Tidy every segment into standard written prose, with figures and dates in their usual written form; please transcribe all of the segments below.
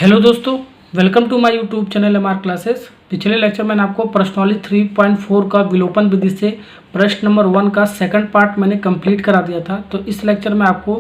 Hello दोस्तों, welcome to my YouTube channel MR classes. पिछले lecture में मैंने आपको प्रश्नावली 3.4 का विलोपन विधि से प्रश्न नंबर 1 का सेकंड पार्ट मैंने कंप्लीट करा दिया था। तो इस लेक्चर में आपको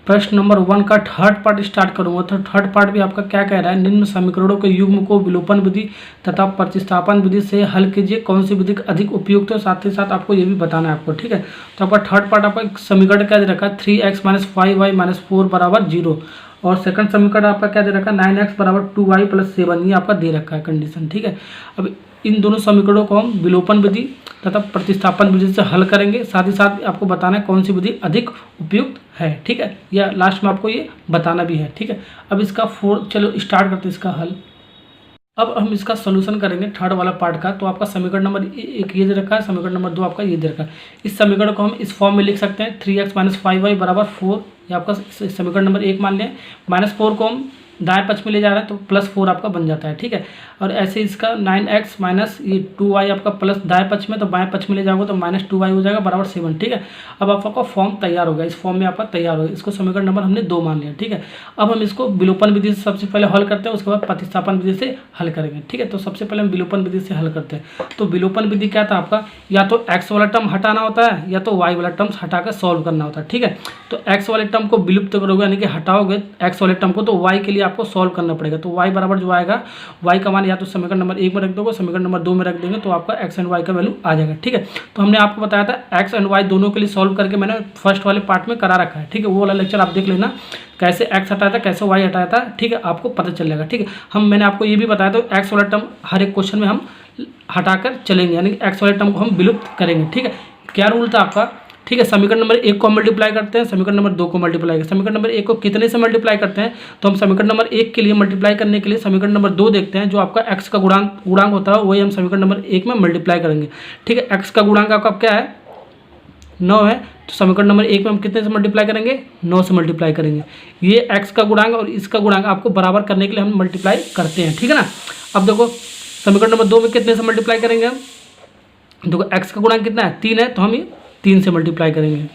प्रश्न नंबर 1 का थर्ड पार्ट स्टार्ट करूंगा। तो थर्ड पार्ट भी आपका क्या कह रहा है, निम्न समीकरणों के युग्म को विलोपन विधि तथा प्रतिस्थापन विधि से हल कीजिए, कौन सी विधि अधिक उपयुक्त है, साथ ही साथ आपको ये भी बताना है आपको। ठीक है, तो आपका थर्ड पार्ट आपका समीकरण क्या दे रखा है, 3x - 5y - 4 बराबर 0। और सेकंड समीकरण आपका क्या दे रखा है, 9x बराबर 2y + 7, ये आपका दे रखा है कंडीशन। ठीक है, अब इन दोनों समीकरणों को हम विलोपन विधि तथा प्रतिस्थापन विधि से हल करेंगे। साथ ही साथ आपको बताना है कौन सी विधि अधिक उपयुक्त है। ठीक है, या लास्ट में आपको ये बताना भी है। ठीक है, अब इसका चलो स्टार्ट करते हैं इसका हल। अब हम इसका सोल्यूशन करेंगे थर्ड वाला पार्ट का। तो आपका समीकरण नंबर 1 ये दे रखा है, समीकरण नंबर 2 आपका ये दे रखा है। इस समीकरण को हम इस फॉर्म में लिख सकते हैं, 3x - 5y बराबर 4। ये आपका समीकरण नंबर 1 मान लें। -4 को हम दाएं पक्ष में ले जा रहे हैं तो +4 आपका बन जाता है। ठीक है, और ऐसे इसका 9x - ये 2y आपका प्लस दाएं पक्ष में, तो बाएं पक्ष में ले जाओगे तो -2y हो जाएगा बराबर 7। ठीक है, अब आपका फॉर्म तैयार हो गया, इस फॉर्म में आपका तैयार हो गया। इसको समीकरण नंबर हमने 2 मान लिया। ठीक है, अब हम इसको विलोपन विधि से सबसे पहले हल करते हैं, उसके बाद प्रतिस्थापन विधि से हल करेंगे। ठीक है, तो सबसे पहले हम विलोपन विधि से हल करते हैं। तो विलोपन विधि क्या था आपका, या तो x वाला टर्म हटाना होता है या तो y वाला टर्म हटाकर सॉल्व करना होता है। ठीक है, तो x वाले टर्म को विलुप्त करोगे यानी कि हटाओगे x वाले टर्म को, तो y के लिए आपको सॉल्व करना पड़ेगा। तो y बराबर जो आएगा, y का मान या तो समीकरण नंबर 1 में रख दोगे, समीकरण नंबर 2 में रख देंगे, तो आपका x एंड y का वैल्यू आ जाएगा। ठीक है, तो हमने आपको बताया था x एंड y दोनों के लिए सॉल्व करके मैंने फर्स्ट वाले पार्ट में करा रखा है। ठीक है, वो वाला लेक्चर आप देख लेना, कैसे x हटाया था, कैसे y हटाया था। ठीक है, आपको पता चल जाएगा। ठीक है, मैंने आपको ये भी बताया था x वाला टर्म हर एक क्वेश्चन में हम हटाकर चलेंगे, यानी कि x वाले टर्म को हम विलुप्त करेंगे। ठीक है, क्या रूल था आपका। ठीक है, समीकरण नंबर 1 को मल्टीप्लाई करते हैं, समीकरण नंबर 2 को मल्टीप्लाई करते हैं। समीकरण नंबर 1 को कितने से मल्टीप्लाई करते हैं, तो हम समीकरण नंबर 1 के लिए मल्टीप्लाई करने के लिए समीकरण नंबर 2 देखते हैं, जो आपका x का गुणांक होता है, वही हम समीकरण नंबर 1 में मल्टीप्लाई करेंगे। ठीक है, x का गुणांक आपका क्या है, 9 है, तो समीकरण नंबर 1 में हम कितने से मल्टीप्लाई करेंगे, 9 से मल्टीप्लाई करेंगे। ये x का गुणांक और इसका गुणांक आपको बराबर करने के लिए हम मल्टीप्लाई करते हैं। ठीक है ना, अब देखो समीकरण नंबर 2 में कितने से मल्टीप्लाई करेंगे हम, देखो x का गुणांक कितना है, 3 है, तो हम ये 3 से मल्टीप्लाई करेंगे।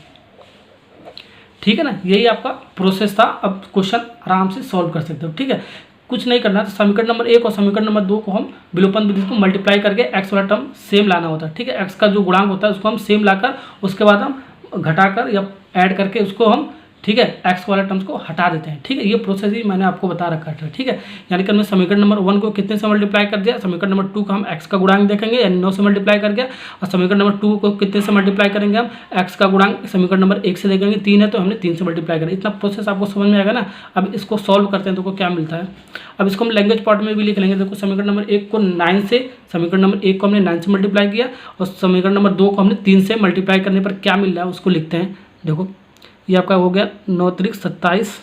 ठीक है ना, यही आपका प्रोसेस था। अब क्वेश्चन आराम से सॉल्व कर सकते हो। ठीक है, कुछ नहीं करना, तो समीकरण नंबर 1 और समीकरण नंबर 2 को हम विलोपन विधि को मल्टीप्लाई करके x वाला टर्म सेम लाना होता है। ठीक है, x का जो गुणांक होता है उसको हम सेम लाकर उसके बाद हम घटाकर या ऐड करके उसको हम, ठीक है, x वाले टर्म्स को हटा देते हैं। ठीक है, ये प्रोसेस ही मैंने आपको बता रखा है। ठीक है, यानी कि हमने समीकरण नंबर 1 को कितने से मल्टीप्लाई कर दिया, समीकरण नंबर 2 का हम x का गुणांक देखेंगे यानी 9 से मल्टीप्लाई करके, और समीकरण नंबर 2 को कितने से मल्टीप्लाई करेंगे हम, x का गुणांक समीकरण नंबर 1 से देखेंगे, 3 है तो हमने 3 से मल्टीप्लाई करें। इतना प्रोसेस आपको समझ में आएगा ना। अब इसको सॉल्व करते हैं तो क्या मिलता है, अब इसको हम लैंग्वेज पार्ट में भी लिख लेंगे। देखो समीकरण नंबर 1 को 9 से, समीकरण नंबर 1 को हमने 9 से मल्टीप्लाई किया और समीकरण नंबर 2 को हमने 3 से मल्टीप्लाई करने पर क्या मिल रहा है उसको लिखते हैं। देखो ये आपका हो गया 9 × 27,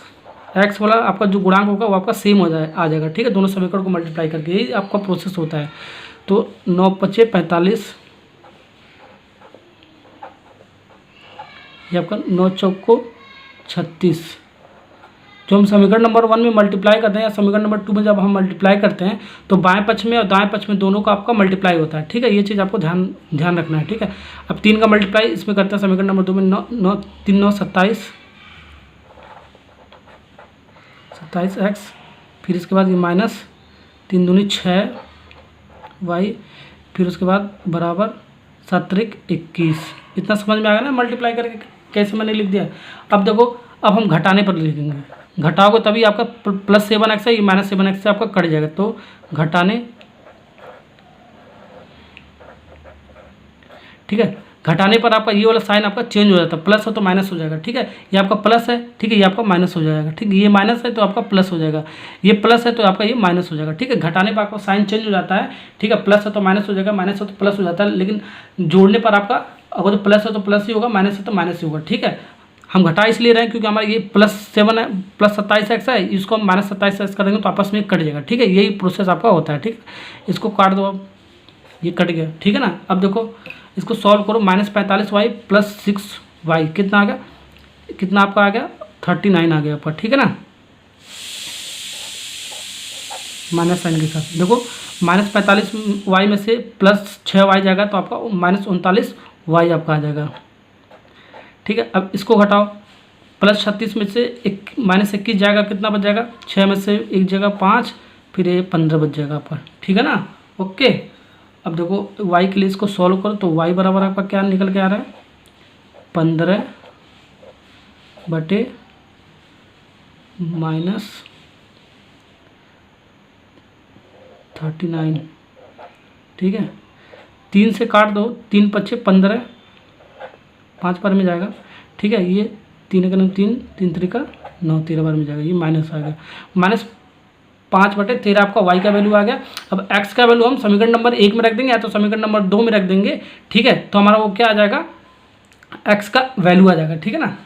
x वाला आपका जो गुणांक होगा वो आपका सेम आ जाएगा। ठीक है, दोनों समीकरण को मल्टीप्लाई करके, यही आपका प्रोसेस होता है। तो 9 × 5 = 45, ये आपका 9 × 4 = 36। जो हम समीकरण नंबर 1 में मल्टीप्लाई करते हैं या समीकरण नंबर 2 में जब हम मल्टीप्लाई करते हैं तो बाएं पक्ष में और दाएं पक्ष में दोनों का आपका मल्टीप्लाई होता है। ठीक है, ये चीज़ आपको ध्यान रखना है। ठीक है, अब 3 का मल्टीप्लाई इसमें करते हैं, समीकरण नंबर 2 में 9 3 9 27, 27x, फिर इसके बाद ये माइनस 3 दूनी 6y, फिर उसके बाद बराबर 7 × 21। इतना समझ में आ गया ना, मल्टीप्लाई करके कैसे मैंने लिख दिया। अब देखो, अब हम घटाने पर लिखेंगे, घटाओगे तभी आपका +7x है, ये -7x से आपका कट जाएगा। तो घटाने, ठीक है, घटाने पर आपका ये वाला साइन आपका चेंज हो जाता है, प्लस हो तो माइनस हो जाएगा। ठीक है, ये आपका प्लस है, ठीक है, ये आपका माइनस हो जाएगा। ठीक है, ये माइनस है तो आपका प्लस हो जाएगा, ये प्लस है तो आपका ये माइनस हो जाएगा। ठीक है, घटाने पर आपका साइन चेंज हो जाता है। ठीक है, प्लस है तो माइनस हो जाएगा, माइनस है तो प्लस हो जाता है, लेकिन जोड़ने पर आपका अगर प्लस है तो प्लस ही होगा, माइनस है तो माइनस ही होगा। ठीक है, हम घटा इसलिए रहे हैं क्योंकि हमारा ये +7 है, +27x है, इसको हम -27x करेंगे तो आपस में कट जाएगा। ठीक है, यही प्रोसेस आपका होता है। ठीक है, इसको काट दो, अब ये कट गया। ठीक है ना, अब देखो इसको सॉल्व करो, -45y + 6y कितना आ गया, कितना आपका आ गया, 39 आ गया आपका। ठीक है ना, माइनस साइन के साथ देखो, -45y में से +6y जाएगा तो आपका -39y आपका आ जाएगा। ठीक है, अब इसको घटाओ, +36 में से -21 जाएगा, कितना बच जाएगा, 6 में से 1 जगह 5, फिर ये 15 बच जाएगा आपका, ठीक है ना। ओके, अब देखो y के लिए इसको सॉल्व करो तो y बराबर आपका क्या निकल के आ रहा है, 15/-39, ठीक है। 3 से काट दो, 3 पच्चे 15, 5 बार में जाएगा, ठीक है। ये 3 का 3, 3 3 का 9, 13 बार में जाएगा, ये माइनस आ गया, -5/13 आपका y का वैल्यू आ गया। अब x का वैल्यू हम समीकरण नंबर 1 में रख देंगे या तो समीकरण नंबर 2 में रख देंगे, ठीक है। तो हमारा वो क्या आ जाएगा, x का वैल्यू आ जाएगा, ठीक है ना।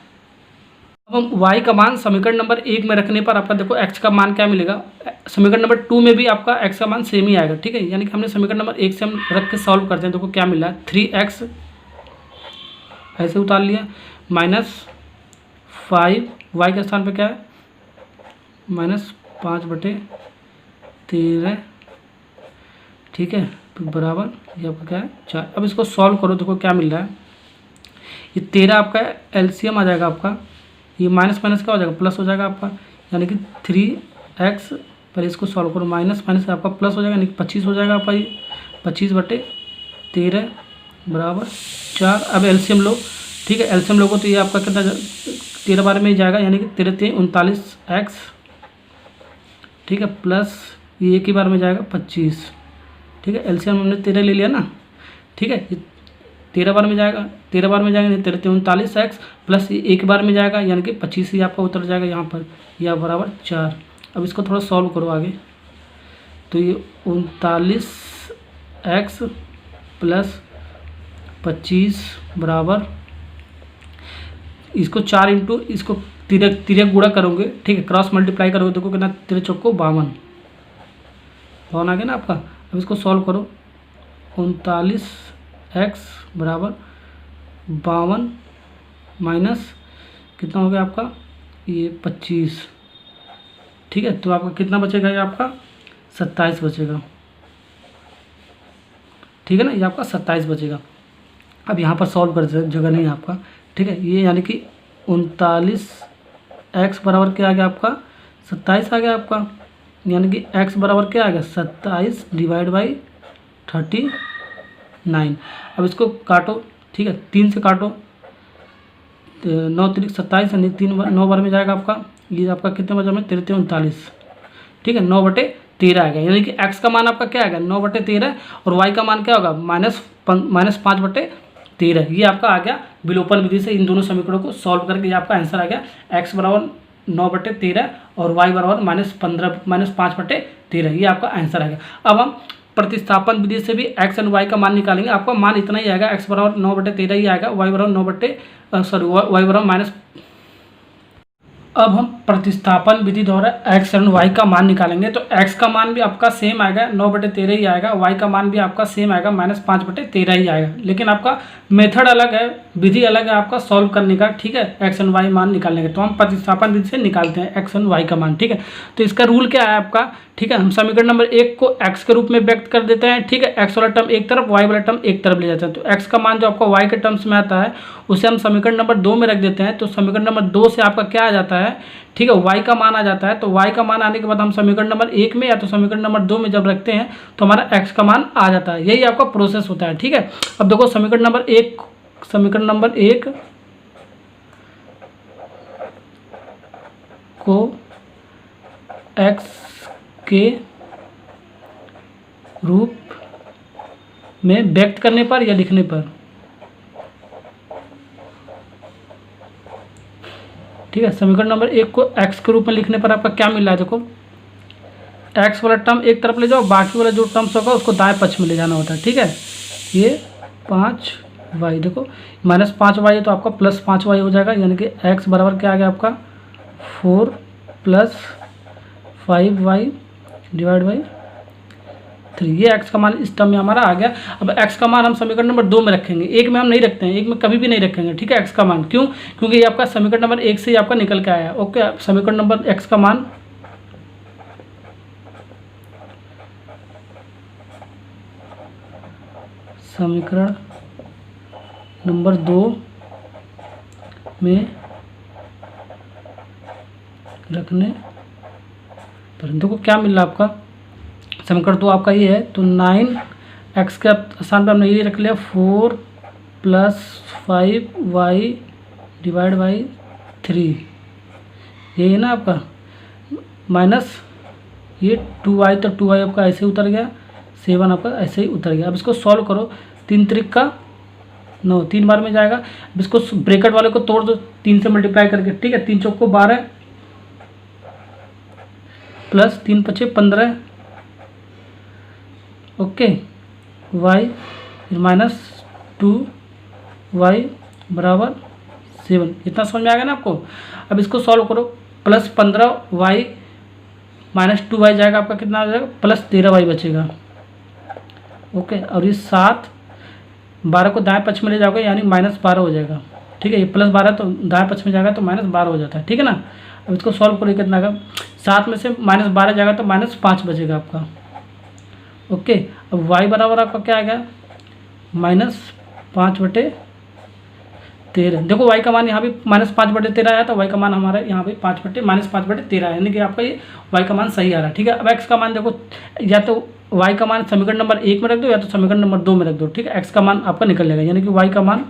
अब हम y का मान समीकरण नंबर 1 में रखने पर आपका देखो x का मान क्या मिलेगा, समीकरण नंबर 2 में भी आपका x का मान सेम ही आएगा, ठीक है। यानी कि हमने समीकरण नंबर 1 से हम रख के सॉल्व करते हैं, देखो क्या मिला है, 3x ऐसे उतार लिया, -5 y के स्थान पे क्या है, -5/13, ठीक है, तो बराबर ये आपका क्या है 4। अब इसको सॉल्व करो, देखो क्या मिल रहा है, ये 13 आपका एलसीएम आ जाएगा आपका, ये माइनस माइनस क्या हो जाएगा, प्लस हो जाएगा आपका, यानी कि 3x, पहले इसको सॉल्व करो, माइनस माइनस आपका प्लस हो जाएगा, यानी कि 25 हो जाएगा आपका, ये 25/13 बराबर 4। अब एलसीएम लो, ठीक है, एलसीएम लोगो तो ये आपका कितना 13 बार में ही जाएगा, यानी कि 13 39x, ठीक है, प्लस ये एक ही बार में जाएगा 25, ठीक है। एलसीएम हमने 13 ले लिया ना, ठीक है, ये 13 बार में जाएगा, 13 बार में जाएगा, 13 39x प्लस ये एक बार में जाएगा, यानी कि 25 ही आपका उतर जाएगा यहाँ पर, यह बराबर 4। अब इसको थोड़ा सॉल्व करो आगे, तो ये 39x प्लस 25 बराबर, इसको 4 इंटू इसको तिरक गुणा करोगे, ठीक है, क्रॉस मल्टीप्लाई करोगे, देखो कितना 13 चौको 52 आ गया ना आपका। अब इसको सॉल्व करो, 39x बराबर 52 माइनस कितना हो गया आपका, ये 25, ठीक है। तो आपका कितना बचेगा, ये आपका 27 बचेगा, ठीक है ना, ये आपका 27 बचेगा। अब यहाँ पर सॉल्व कर जगह नहीं है आपका, ठीक है। ये यानी कि 39x बराबर क्या आ गया आपका, 27 आ गया आपका, यानी कि x बराबर क्या आ गया, 27/39। अब इसको काटो, ठीक है, 3 से काटो, 9 3 27, यानी 9 बार में जाएगा आपका, ये आपका कितने बचा में 13 39, ठीक है, 9/13 आ गया, यानी कि x का मान आपका क्या आ गया 9/13 और y का मान क्या होगा -5/13। ये आपका आ गया विलोपन विधि से इन दोनों समीकरणों को सॉल्व करके, ये आपका आंसर आ गया, x बराबर 9/13 और y बराबर -5/13, ये आपका आंसर आ गया। अब हम प्रतिस्थापन विधि से भी x एंड y का मान निकालेंगे, आपका मान इतना ही आएगा, x बराबर 9/13 ही आएगा, y बराबर y बराबर अब हम प्रतिस्थापन विधि द्वारा x एंड y का मान निकालेंगे, तो x का मान भी आपका सेम आएगा 9/13 ही आएगा, y का मान भी आपका सेम आएगा -5/13 ही आएगा, लेकिन आपका मेथड अलग है, विधि अलग है आपका सॉल्व करने का, ठीक है, x एंड y मान निकालने का। तो हम प्रतिस्थापन विधि से निकालते हैं x एंड y का मान, ठीक है। तो इसका रूल क्या है आपका, ठीक है, हम समीकरण नंबर 1 को x के रूप में व्यक्त कर देते हैं, ठीक है, x वाला टर्म एक तरफ, y वाला टर्म एक तरफ ले जाते हैं। तो x का मान जो आपका y के टर्म्स में आता है उसे हम समीकरण नंबर 2 में रख देते हैं, तो समीकरण नंबर 2 से आपका क्या आ जाता है, ठीक है, y का मान आ जाता है। तो y का मान आने के बाद हम समीकरण नंबर 1 में या तो समीकरण नंबर 2 में जब रखते हैं तो हमारा x का मान आ जाता है, यही आपका प्रोसेस होता है, ठीक है। अब देखो समीकरण नंबर 1 को x के रूप में व्यक्त करने पर या लिखने पर, ठीक है, समीकरण नंबर 1 को x के रूप में लिखने पर आपका क्या मिल रहा है, देखो x वाला टर्म एक तरफ ले जाओ, बाकी वाला जो टर्म्स होगा उसको दाएं पक्ष में ले जाना होता है, ठीक है। ये 5y, देखो -5y है तो आपका +5y हो जाएगा, यानी कि x बराबर क्या आ गया आपका 4 + 5y / 3, ये x का मान इस टर्म में हमारा आ गया। अब x का मान हम समीकरण नंबर 2 में रखेंगे, एक में हम नहीं रखते हैं, एक में कभी भी नहीं रखेंगे, ठीक है, x का मान, क्यों, क्योंकि ये आपका समीकरण नंबर 1 से ही आपका निकल के आया है। ओके, समीकरण नंबर x का मान समीकरण नंबर 2 में रखने पर। देखो क्या मिल रहा है आपका, समीकरण तो आपका ये है, तो 9x के स्थान पर हमने ये रख लिया 4 + 5y डिवाइड बाई 3, ये है ना आपका, माइनस ये 2y, तो 2y आपका ऐसे उतर गया, 7 आपका ऐसे ही उतर गया। अब इसको सॉल्व करो, 3 त्रिक का 9, 3 बार में जाएगा। अब इसको ब्रैकेट वाले को तोड़ दो 3 से मल्टीप्लाई करके, ठीक है। 3 चौक को 12 plus 3 × 5 = 15, okay. y minus 2y बराबर 7, इतना समझ में आ गया ना आपको। अब इसको सॉल्व करो, प्लस 15y माइनस 2y जाएगा आपका, कितना आ जाएगा, प्लस 13y बचेगा, ओके। और ये 7, 12 को दाएं पक्ष में ले जाओगे यानी -12 हो जाएगा, ठीक है। ये +12 तो दाएं पक्ष में जाएगा तो -12 हो जाता है, ठीक है ना। अब इसको सॉल्व करो, कितना का 7 में से -12 जाएगा तो -5 बचेगा आपका, ओके। अब y बराबर आपका क्या आ गया, -5/13। देखो y का मान यहाँ भी -5/13 आया, तो y का मान हमारा यहाँ भी -5/13 है, यानी कि आपका ये y का मान सही आ रहा है, ठीक है। अब x का मान देखो, या तो y का मान समीकरण नंबर 1 में रख दो या तो समीकरण नंबर 2 में रख दो, ठीक है। x का मान आपका निकल जाएगा, यानी कि y का मान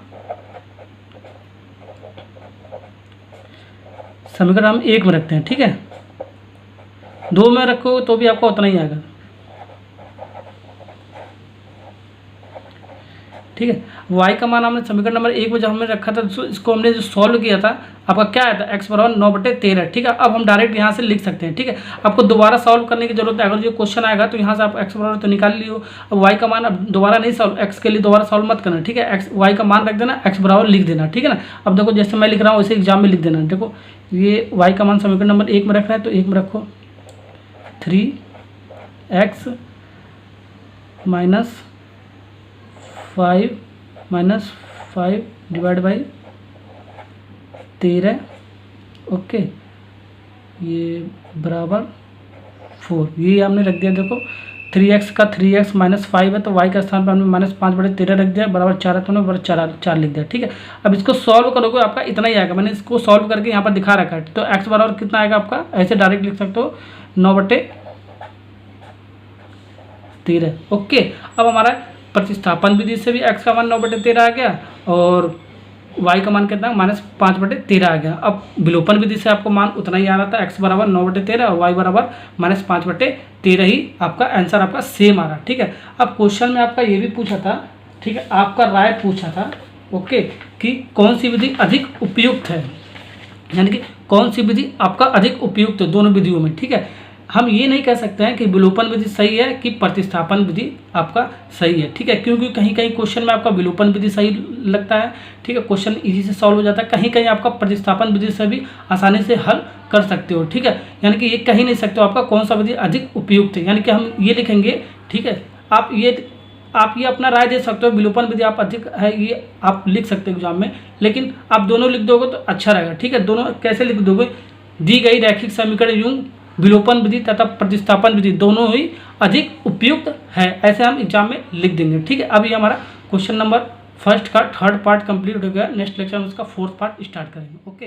समीकरण हम 1 में रखते हैं, ठीक है। 2 में रखो तो भी आपका उतना ही आएगा, ठीक है। y का मान हमने समीकरण नंबर 1 में जब हमने रखा था, तो इसको हमने जो सॉल्व किया था, आपका क्या आया था, x बराबर 9/13, ठीक है। अब हम डायरेक्ट यहाँ से लिख सकते हैं, ठीक है। आपको दोबारा सॉल्व करने की जरूरत है, अगर जो क्वेश्चन आएगा तो यहाँ से आप x बराबर तो निकाल लियो। अब y का मान अब दोबारा नहीं सॉल्व, x के लिए दोबारा सॉल्व मत करना, ठीक है। y का मान रख देना, x बराबर लिख देना, ठीक है ना। अब देखो जैसे मैं लिख रहा हूँ वैसे एग्जाम में लिख देना। देखो ये y का मान समीकरण नंबर 1 में रख रहा है, तो 1 में रखो 3x -5 डिवाइड बाई 13, ओके, ये बराबर 4, ये हमने रख दिया। देखो 3x का 3x -5 है, तो y का स्थान पर हमने -5/13 रख दिया, बराबर 4 है, तो हमने 4 लिख दिया, ठीक है। अब इसको सॉल्व करोगे आपका इतना ही आएगा, मैंने इसको सॉल्व करके यहाँ पर दिखा रखा है। तो x बराबर कितना आएगा आपका, ऐसे डायरेक्ट लिख सकते हो 9/13, ओके। अब हमारा प्रतिस्थापन विधि से भी x का मान 9/13 आ गया और y का मान कितना -5/13 आ गया। अब विलोपन विधि से आपको मान उतना ही आ रहा था, x बराबर 9/13 और y बराबर -5/13 ही आपका आंसर आपका सेम आ रहा, ठीक है। अब क्वेश्चन में आपका ये भी पूछा था, ठीक है, आपका राय पूछा था, ओके, कि कौन सी विधि अधिक उपयुक्त है, यानी कि कौन सी विधि आपका अधिक उपयुक्त है दोनों विधियों में, ठीक है। हम ये नहीं कह सकते हैं कि विलोपन विधि सही है कि प्रतिस्थापन विधि आपका सही है, ठीक है, क्योंकि कहीं कहीं क्वेश्चन में आपका विलोपन विधि सही लगता है, ठीक है, क्वेश्चन इजी से सॉल्व हो जाता है, कहीं कहीं आपका प्रतिस्थापन विधि से भी आसानी से हल कर सकते हो, ठीक है। यानी कि ये कहीं नहीं सकते हो आपका कौन सा विधि अधिक उपयुक्त है, यानी कि हम ये लिखेंगे, ठीक है। आप ये अपना राय दे सकते हो, विलोपन विधि आप अधिक है ये आप लिख सकते हो एग्जाम में, लेकिन आप दोनों लिख दोगे तो अच्छा रहेगा, ठीक है। दोनों कैसे लिख दोगे, दी गई रैखिक समीकरण यूं विलोपन विधि तथा प्रतिस्थापन विधि दोनों ही अधिक उपयुक्त है, ऐसे हम एग्जाम में लिख देंगे, ठीक है। अभी हमारा क्वेश्चन नंबर फर्स्ट का 3rd पार्ट कंप्लीट हो गया, नेक्स्ट लेक्चर में उसका 4th पार्ट स्टार्ट करेंगे, ओके।